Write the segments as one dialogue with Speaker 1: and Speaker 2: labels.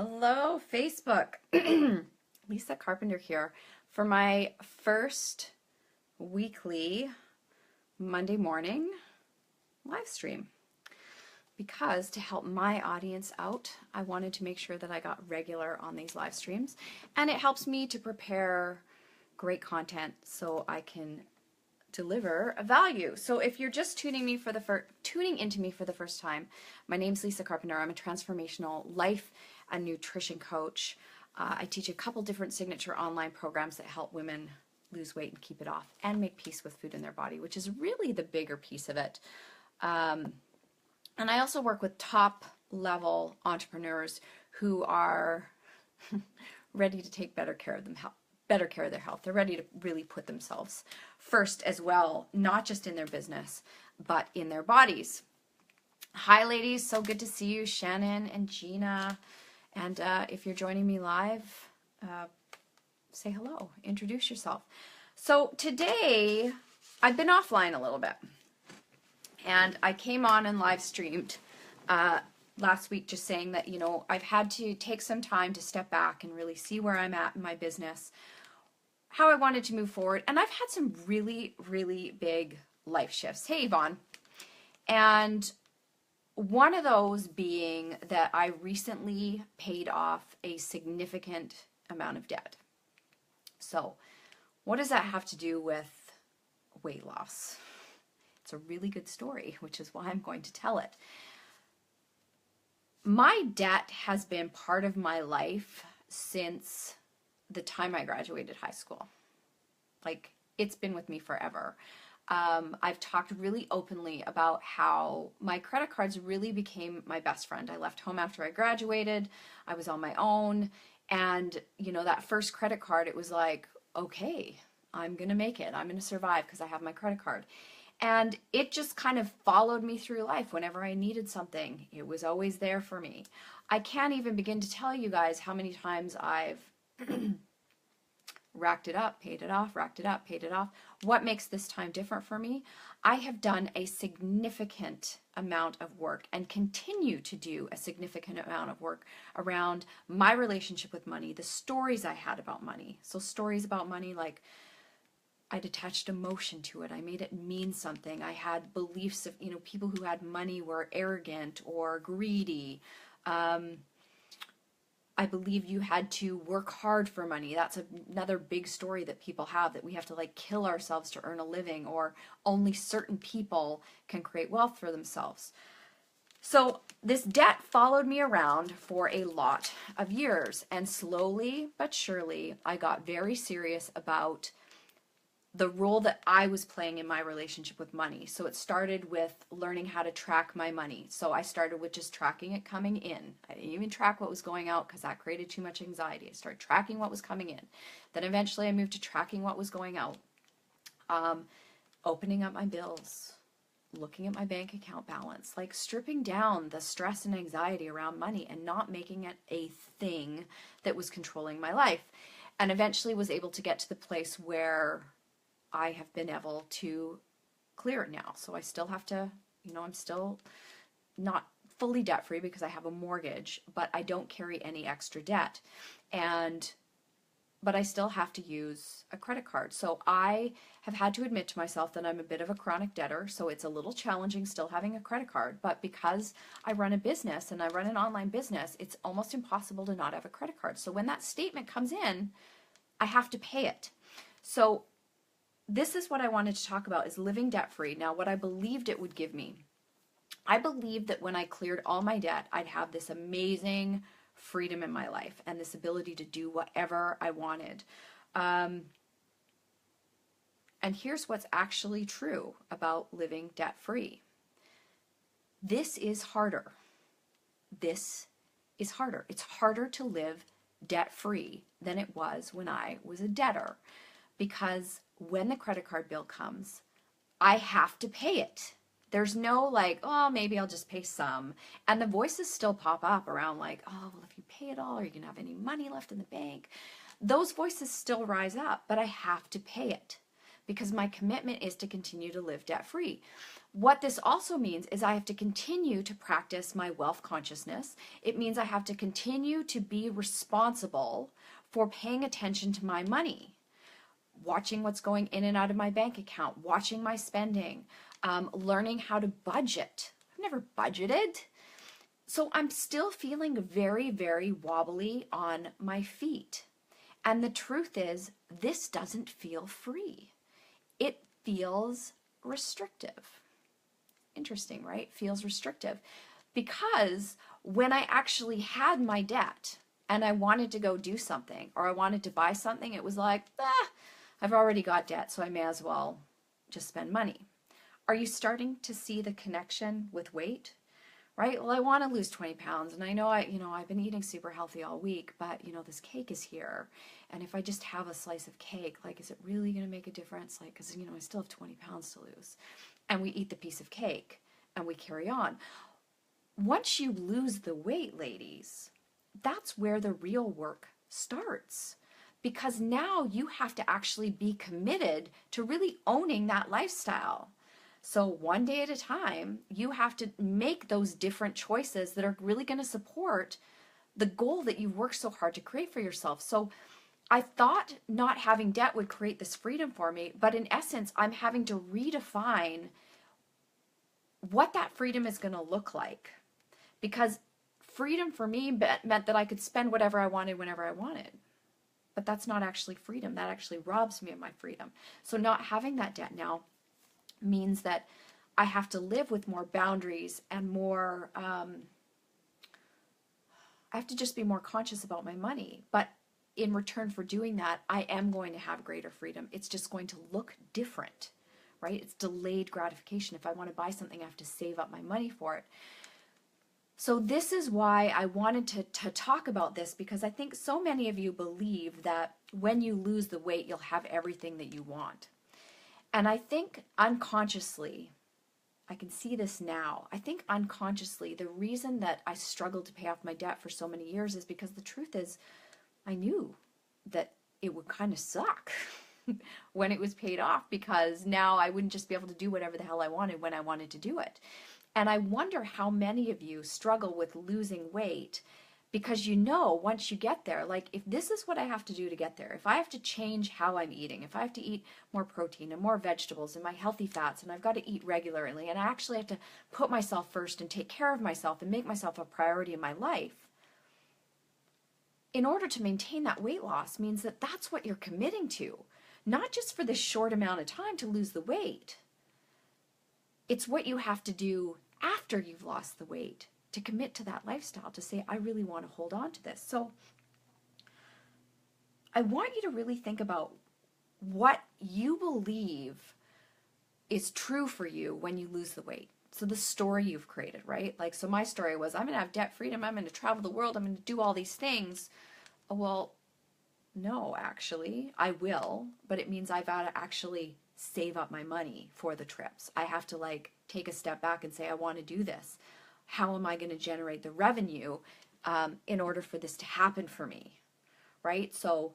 Speaker 1: Hello, Facebook. Lisa Carpenter here for my first weekly Monday morning live stream. Because to help my audience out, I wanted to make sure that I got regular on these live streams, and it helps me to prepare great content so I can deliver a value. So if you're just tuning into me for the first time, my name's Lisa Carpenter. I'm a transformational life and nutrition coach. I teach a couple different signature online programs that help women lose weight and keep it off and make peace with food in their body, which is really the bigger piece of it. And I also work with top level entrepreneurs who are ready to take better care of their health. They're ready to really put themselves first as well, not just in their business, but in their bodies. Hi, ladies. So good to see you, Shannon and Gina. And if you're joining me live, say hello. Introduce yourself. So today, I've been offline a little bit. And I came on and live streamed last week just saying that, I've had to take some time to step back and really see where I'm at in my business, how I wanted to move forward. And I've had some really, really big life shifts. Hey, Yvonne. And one of those being that I recently paid off a significant amount of debt. So what does that have to do with weight loss? It's a really good story, which is why I'm going to tell it. My debt has been part of my life since the time I graduated high school. Like, it's been with me forever. I've talked really openly about how my credit cards really became my best friend. I left home after I graduated. I was on my own. And, that first credit card, it was like, okay, I'm going to make it. I'm going to survive because I have my credit card. And it just kind of followed me through life. Whenever I needed something, it was always there for me. I can't even begin to tell you guys how many times I've racked it up, paid it off, racked it up, paid it off. What makes this time different for me? I have done a significant amount of work and continue to do a significant amount of work around my relationship with money, the stories I had about money. So stories about money like I'd attached emotion to it. I made it mean something. I had beliefs of, people who had money were arrogant or greedy. I believe you had to work hard for money. That's another big story that people have, that we have to kill ourselves to earn a living, or only certain people can create wealth for themselves. So this debt followed me around for a lot of years, and slowly but surely I got very serious about the role that I was playing in my relationship with money. So it started with learning how to track my money. So I started with just tracking it coming in. I didn't even track what was going out because that created too much anxiety. I started tracking what was coming in. Then eventually I moved to tracking what was going out. Opening up my bills, looking at my bank account balance, stripping down the stress and anxiety around money and not making it a thing that was controlling my life. And eventually was able to get to the place where I have been able to clear it now. So I still have to, I'm still not fully debt free because I have a mortgage, but I don't carry any extra debt. But I still have to use a credit card. So I have had to admit to myself that I'm a bit of a chronic debtor. So it's a little challenging still having a credit card. But because I run a business and I run an online business, it's almost impossible to not have a credit card. So when that statement comes in, I have to pay it. So this is what I wanted to talk about, is living debt-free. Now, what I believed it would give me. I believed that when I cleared all my debt, I'd have this amazing freedom in my life and this ability to do whatever I wanted. And here's what's actually true about living debt-free. This is harder. This is harder. It's harder to live debt-free than it was when I was a debtor, because when the credit card bill comes, I have to pay it. There's no oh, maybe I'll just pay some. And the voices still pop up around oh, well, if you pay it all, are you going to have any money left in the bank? Those voices still rise up, but I have to pay it because my commitment is to continue to live debt-free. What this also means is I have to continue to practice my wealth consciousness. It means I have to continue to be responsible for paying attention to my money, watching what's going in and out of my bank account, watching my spending, learning how to budget. I've never budgeted. So I'm still feeling very, very wobbly on my feet. And the truth is, this doesn't feel free. It feels restrictive. Interesting, right? Feels restrictive. Because when I actually had my debt and I wanted to go do something or I wanted to buy something, it was like, I've already got debt, so I may as well just spend money. Are you starting to see the connection with weight? Right? Well, I want to lose 20 pounds and I know I've been eating super healthy all week, but this cake is here. And if I just have a slice of cake, like, is it really going to make a difference? Like, cause I still have 20 pounds to lose. And we eat the piece of cake and we carry on. Once you lose the weight, ladies, that's where the real work starts. Because now you have to actually be committed to really owning that lifestyle. So one day at a time, you have to make those different choices that are really going to support the goal that you've worked so hard to create for yourself. So I thought not having debt would create this freedom for me, but in essence, I'm having to redefine what that freedom is going to look like. Because freedom for me meant that I could spend whatever I wanted whenever I wanted. But that's not actually freedom. That actually robs me of my freedom. So not having that debt now means that I have to live with more boundaries and more, I have to just be more conscious about my money. But in return for doing that, I am going to have greater freedom. It's just going to look different, right? It's delayed gratification. If I want to buy something, I have to save up my money for it. So this is why I wanted to talk about this, because I think so many of you believe that when you lose the weight, you'll have everything that you want. And I think unconsciously, I can see this now, I think unconsciously the reason that I struggled to pay off my debt for so many years is because the truth is I knew that it would kind of suck when it was paid off, because now I wouldn't just be able to do whatever the hell I wanted when I wanted to do it. And I wonder how many of you struggle with losing weight because once you get there, like, if this is what I have to do to get there, if I have to change how I'm eating, if I have to eat more protein and more vegetables and my healthy fats, and I've got to eat regularly, and I actually have to put myself first and take care of myself and make myself a priority in my life, in order to maintain that weight loss means that that's what you're committing to, not just for this short amount of time to lose the weight. It's what you have to do after you've lost the weight to commit to that lifestyle, to say, I really want to hold on to this. So I want you to really think about what you believe is true for you when you lose the weight. So the story you've created, right? Like, so my story was, I'm going to have debt freedom, I'm going to travel the world, I'm going to do all these things. Oh, well, no, actually, I will, but it means I've got to actually save up my money for the trips. I have to take a step back and say, I want to do this. How am I going to generate the revenue in order for this to happen for me, right? So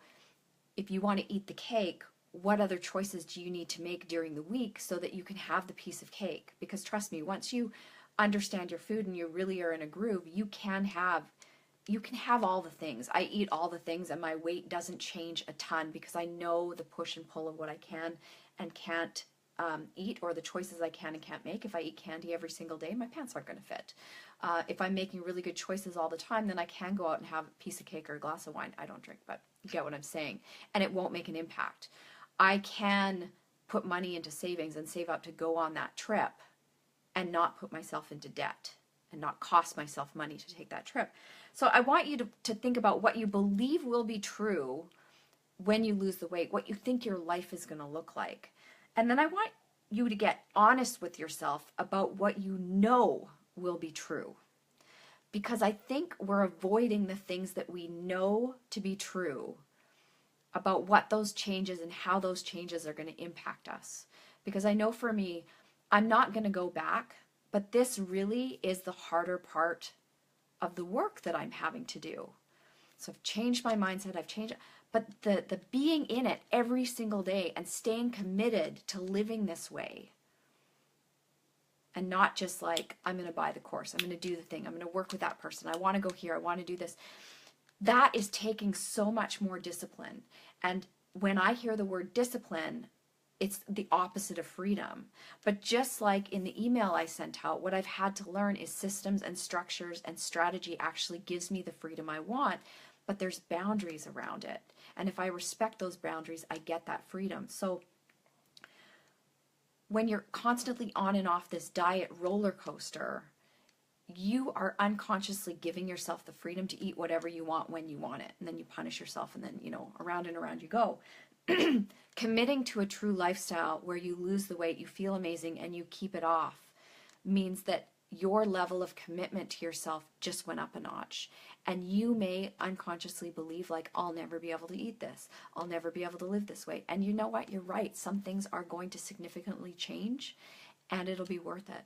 Speaker 1: if you want to eat the cake, what other choices do you need to make during the week so that you can have the piece of cake? Because trust me, once you understand your food and you really are in a groove, you can have all the things. I eat all the things and my weight doesn't change a ton because I know the push and pull of what I can and can't eat, or the choices I can and can't make. If I eat candy every single day, my pants aren't going to fit. If I'm making really good choices all the time, then I can go out and have a piece of cake or a glass of wine. I don't drink, but you get what I'm saying. And it won't make an impact. I can put money into savings and save up to go on that trip and not put myself into debt and not cost myself money to take that trip. So I want you to think about what you believe will be true when you lose the weight, what you think your life is going to look like. And then I want you to get honest with yourself about what you know will be true. Because I think we're avoiding the things that we know to be true about what those changes and how those changes are going to impact us. Because I know for me, I'm not going to go back, but this really is the harder part of the work that I'm having to do. So I've changed my mindset, I've changed, but the being in it every single day and staying committed to living this way, and not just like, I'm going to buy the course, I'm going to do the thing, I'm going to work with that person, I want to go here, I want to do this. That is taking so much more discipline. And when I hear the word discipline, it's the opposite of freedom. But just like in the email I sent out, what I've had to learn is systems and structures and strategy actually gives me the freedom I want, but there's boundaries around it. And if I respect those boundaries, I get that freedom. So when you're constantly on and off this diet roller coaster, you are unconsciously giving yourself the freedom to eat whatever you want when you want it. And then you punish yourself, and then, around and around you go. Committing to a true lifestyle where you lose the weight, you feel amazing, and you keep it off means that your level of commitment to yourself just went up a notch. And you may unconsciously believe, like, I'll never be able to eat this. I'll never be able to live this way. And you know what? You're right. Some things are going to significantly change, and it'll be worth it.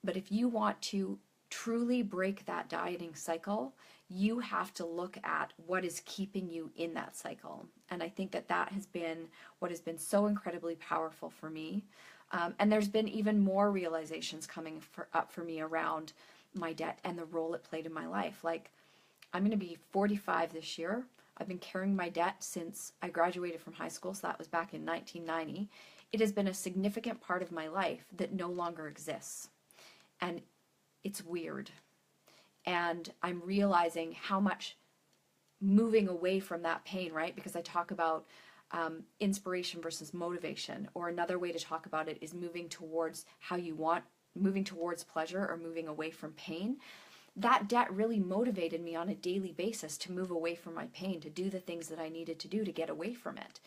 Speaker 1: But if you want to truly break that dieting cycle, you have to look at what is keeping you in that cycle. And I think that has been what has been so incredibly powerful for me. And there's been even more realizations coming up for me around my debt and the role it played in my life. Like, I'm going to be 45 this year. I've been carrying my debt since I graduated from high school, so that was back in 1990. It has been a significant part of my life that no longer exists. And it's weird. And I'm realizing how much moving away from that pain, right? Because I talk about inspiration versus motivation, or another way to talk about it is moving towards moving towards pleasure or moving away from pain. That debt really motivated me on a daily basis to move away from my pain, to do the things that I needed to do to get away from it.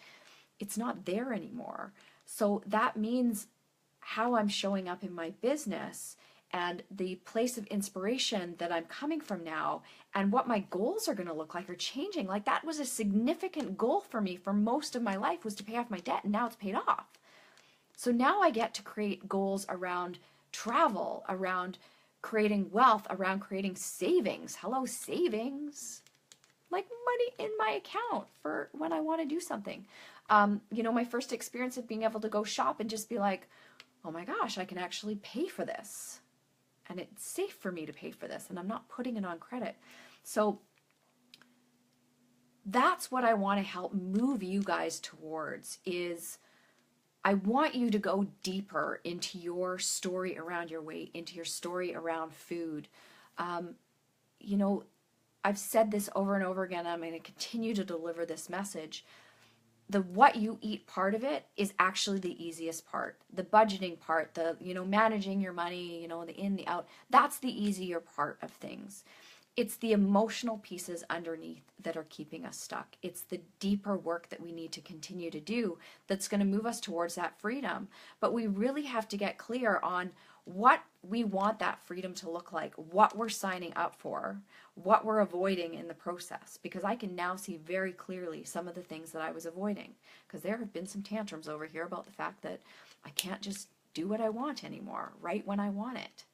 Speaker 1: It's not there anymore. So that means how I'm showing up in my business and the place of inspiration that I'm coming from now and what my goals are going to look like are changing. Like, that was a significant goal for me for most of my life, was to pay off my debt, and now it's paid off. So now I get to create goals around travel, around creating wealth, around creating savings. Hello, savings. Like money in my account for when I want to do something. My first experience of being able to go shop and just be like, oh my gosh, I can actually pay for this. And it's safe for me to pay for this, and I'm not putting it on credit. So that's what I want to help move you guys towards, is I want you to go deeper into your story around your weight, into your story around food. I've said this over and over again. I'm going to continue to deliver this message. The what you eat part of it is actually the easiest part. The budgeting part, the managing your money, the in, the out, that's the easier part of things. It's the emotional pieces underneath that are keeping us stuck. It's the deeper work that we need to continue to do that's going to move us towards that freedom. But we really have to get clear on what we want that freedom to look like, what we're signing up for, what we're avoiding in the process. Because I can now see very clearly some of the things that I was avoiding. Because there have been some tantrums over here about the fact that I can't just do what I want anymore, right when I want it.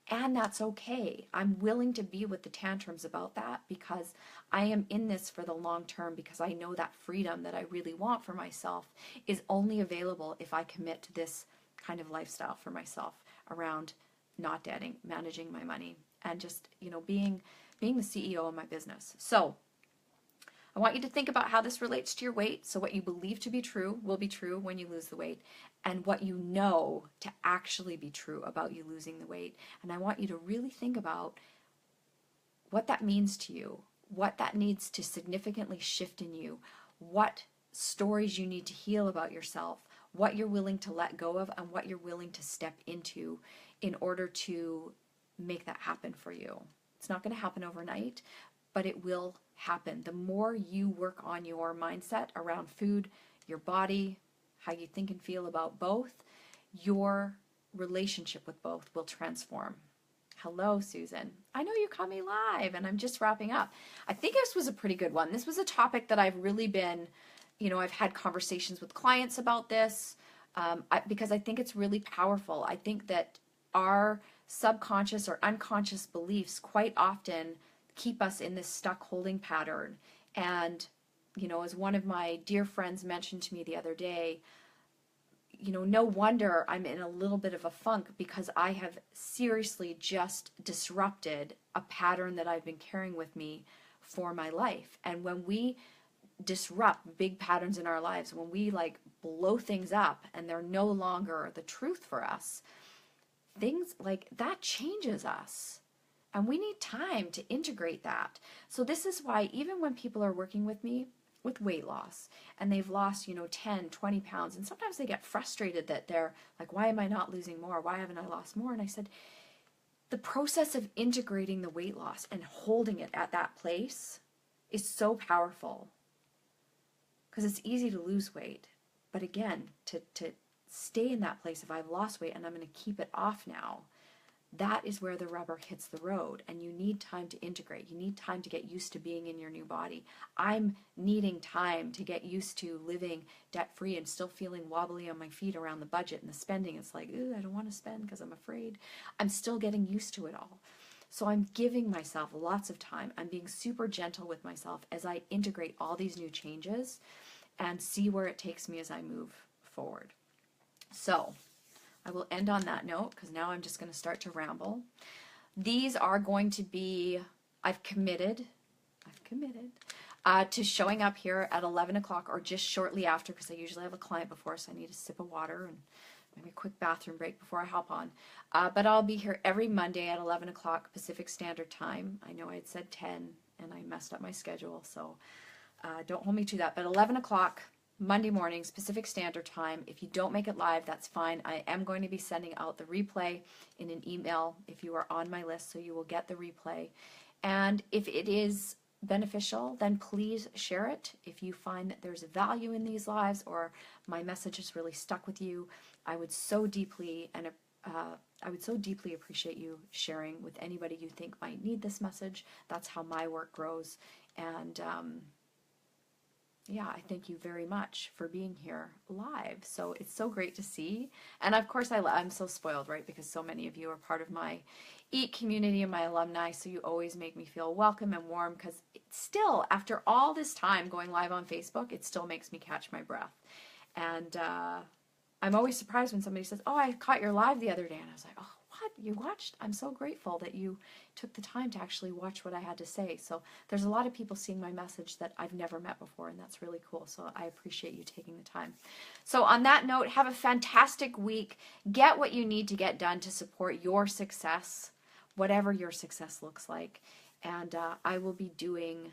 Speaker 1: And that's okay. I'm willing to be with the tantrums about that, because I am in this for the long term, because I know that freedom that I really want for myself is only available if I commit to this kind of lifestyle for myself around not debting, managing my money, and just, being the CEO of my business. So I want you to think about how this relates to your weight. So what you believe to be true will be true when you lose the weight, and what you know to actually be true about you losing the weight. And I want you to really think about what that means to you, what that needs to significantly shift in you, what stories you need to heal about yourself, what you're willing to let go of, and what you're willing to step into in order to make that happen for you. It's not going to happen overnight, but it will happen. The more you work on your mindset around food, your body, how you think and feel about both, your relationship with both will transform. Hello, Susan. I know you caught me live, and I'm just wrapping up. I think this was a pretty good one. This was a topic that I've really been, I've had conversations with clients about this because I think it's really powerful. I think that our subconscious or unconscious beliefs quite often keep us in this stuck holding pattern. And, you know, as one of my dear friends mentioned to me the other day, you know, no wonder I'm in a little bit of a funk, because I have seriously just disrupted a pattern that I've been carrying with me for my life. And when we disrupt big patterns in our lives, when we like blow things up and they're no longer the truth for us, things like that changes us. And we need time to integrate that. So this is why even when people are working with me with weight loss and they've lost, you know, 10, 20 pounds, and sometimes they get frustrated that they're like, why am I not losing more? Why haven't I lost more? And I said, the process of integrating the weight loss and holding it at that place is so powerful, because it's easy to lose weight. But again, to stay in that place, if I've lost weight and I'm going to keep it off now, that is where the rubber hits the road, and you need time to integrate. You need time to get used to being in your new body. I'm needing time to get used to living debt-free and still feeling wobbly on my feet around the budget and the spending. It's like, ooh, I don't want to spend because I'm afraid. I'm still getting used to it all. So I'm giving myself lots of time. I'm being super gentle with myself as I integrate all these new changes and see where it takes me as I move forward. So I will end on that note, because now I'm just going to start to ramble. These are going to be, I've committed to showing up here at 11 o'clock or just shortly after, because I usually have a client before, so I need a sip of water and maybe a quick bathroom break before I hop on. But I'll be here every Monday at 11 o'clock Pacific Standard Time. I know I had said 10 and I messed up my schedule, so don't hold me to that. But 11 o'clock Monday mornings, Pacific Standard Time. If you don't make it live, that's fine. I am going to be sending out the replay in an email if you are on my list, so you will get the replay. And if it is beneficial, then please share it. If you find that there's value in these lives, or my message has really stuck with you, I would so deeply appreciate you sharing with anybody you think might need this message. That's how my work grows. And yeah, I thank you very much for being here live. So it's so great to see. And of course, I'm so spoiled, right? Because so many of you are part of my EAT community and my alumni. So you always make me feel welcome and warm, because still, after all this time going live on Facebook, it still makes me catch my breath. And I'm always surprised when somebody says, oh, I caught your live the other day. And I was like, oh, what? You watched? I'm so grateful that you took the time to actually watch what I had to say. So there's a lot of people seeing my message that I've never met before, and that's really cool. So I appreciate you taking the time. So on that note, have a fantastic week. Get what you need to get done to support your success, whatever your success looks like. And I will be doing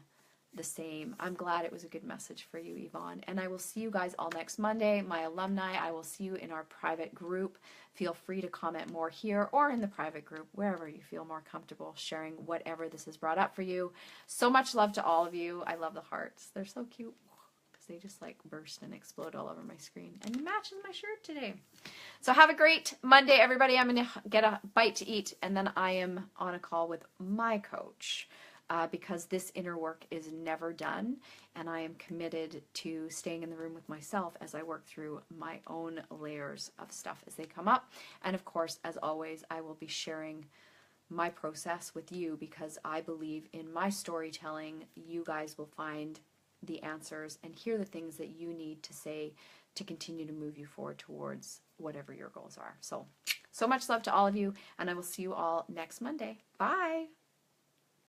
Speaker 1: the same. I'm glad it was a good message for you, Yvonne. And I will see you guys all next Monday. My alumni, I will see you in our private group. Feel free to comment more here or in the private group, wherever you feel more comfortable sharing whatever this has brought up for you. So much love to all of you. I love the hearts. They're so cute, because they just like burst and explode all over my screen. And matches my shirt today. So have a great Monday, everybody. I'm going to get a bite to eat, and then I am on a call with my coach. Because this inner work is never done, and I am committed to staying in the room with myself as I work through my own layers of stuff as they come up. And of course, as always, I will be sharing my process with you, because I believe in my storytelling, you guys will find the answers and hear the things that you need to say to continue to move you forward towards whatever your goals are. So much love to all of you, and I will see you all next Monday. Bye!